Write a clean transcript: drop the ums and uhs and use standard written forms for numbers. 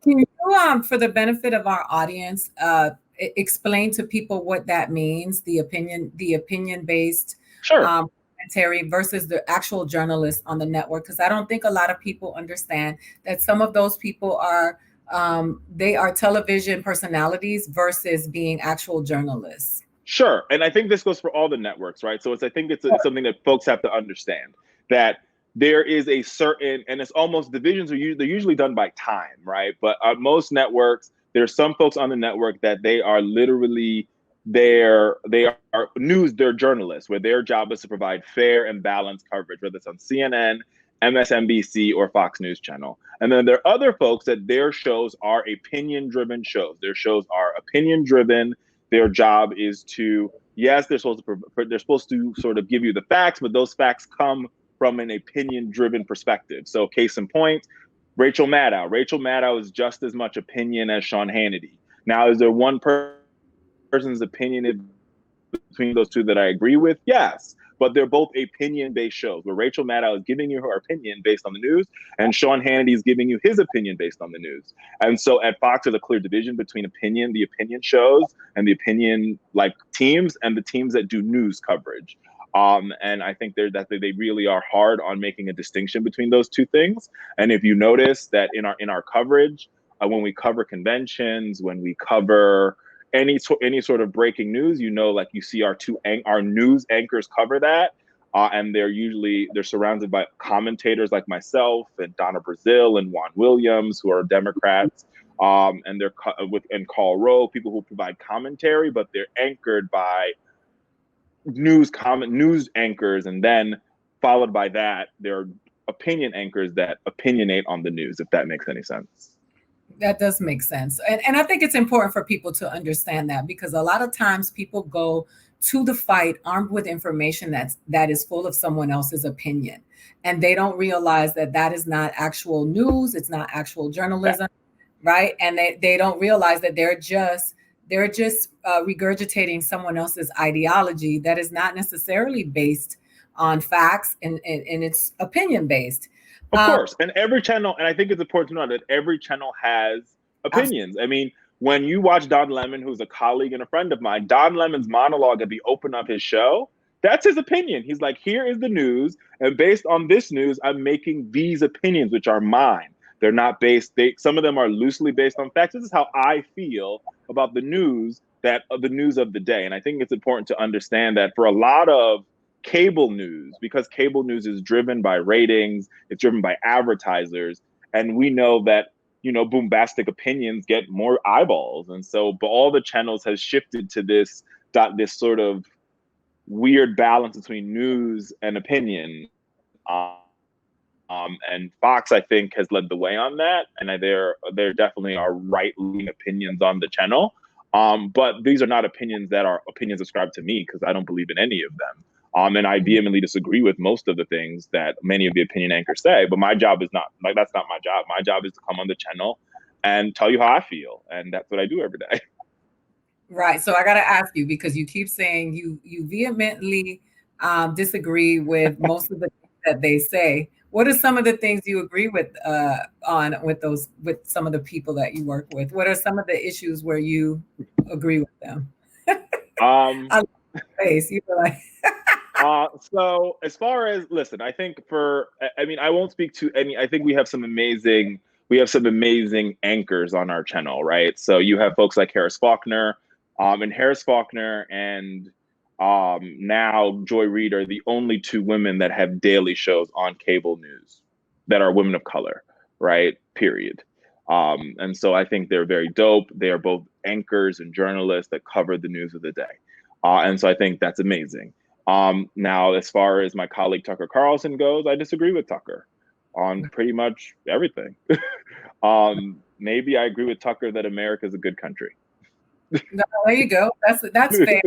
Can you, for the benefit of our audience, explain to people what that means, the opinion-based Sure. commentary versus the actual journalists on the network? Because I don't think a lot of people understand that some of those people are they are television personalities versus being actual journalists. Sure. And I think this goes for all the networks, right? So I think it's something that folks have to understand that there is a certain, and it's almost divisions they're usually done by time, right? But on most networks, there's some folks on the network that they are literally they're journalists where their job is to provide fair and balanced coverage, whether it's on CNN, MSNBC, or Fox News Channel. And then there are other folks that their shows are opinion driven shows. Their shows are opinion driven. Their job is to, yes, they're supposed to sort of give you the facts, but those facts come from an opinion driven perspective. So case in point, Rachel Maddow. Rachel Maddow is just as much opinion as Sean Hannity. Now, is there one person's opinion between those two that I agree with? Yes. But they're both opinion-based shows where Rachel Maddow is giving you her opinion based on the news, and Sean Hannity is giving you his opinion based on the news. And so at Fox, there's a clear division between the opinion shows and the opinion like teams, and the teams that do news coverage. And I think they really are hard on making a distinction between those two things. And if you notice that in our coverage, when we cover conventions, when we cover any sort of breaking news, like you see our news anchors cover that, and they're surrounded by commentators like myself and Donna Brazil and Juan Williams, who are Democrats, and and Karl Rove, people who provide commentary, but they're anchored by news anchors, and then followed by that, there are opinion anchors that opinionate on the news, if that makes any sense. That does make sense. And I think it's important for people to understand that, because a lot of times people go to the fight armed with information that is full of someone else's opinion. And they don't realize that that is not actual news. It's not actual journalism, right? And they don't realize that they're just regurgitating someone else's ideology that is not necessarily based on facts, and it's opinion based. Of course. And every channel, and I think it's important to know that every channel has opinions. I mean, when you watch Don Lemon, who's a colleague and a friend of mine, Don Lemon's monologue at the open of his show, that's his opinion. He's like, here is the news, and based on this news, I'm making these opinions, which are mine. They're not some of them are loosely based on facts. This is how I feel about the news of the day. And I think it's important to understand that for a lot of cable news, because cable news is driven by ratings, it's driven by advertisers, and we know that bombastic opinions get more eyeballs, and so but all the channels has shifted to this sort of weird balance between news and opinion, and Fox, I think, has led the way on that, and there definitely are right-leaning opinions on the channel, but these are not opinions that are opinions ascribed to me, because I don't believe in any of them. And I vehemently disagree with most of the things that many of the opinion anchors say. But my job is that's not my job. My job is to come on the channel and tell you how I feel. And that's what I do every day. Right. So I got to ask you, because you keep saying you vehemently disagree with most of the things that they say. What are some of the things you agree with with some of the people that you work with? What are some of the issues where you agree with them? I love your face. You were like. So as far as, listen, I think I won't speak to any. I think we have some amazing anchors on our channel, right? So you have folks like Harris Faulkner, and now Joy Reid are the only two women that have daily shows on cable news that are women of color, right? Period. And so I think they're very dope. They are both anchors and journalists that cover the news of the day. And so I think that's amazing. Now, as far as my colleague Tucker Carlson goes, I disagree with Tucker on pretty much everything. Maybe I agree with Tucker that America is a good country. No, there you go. That's fair.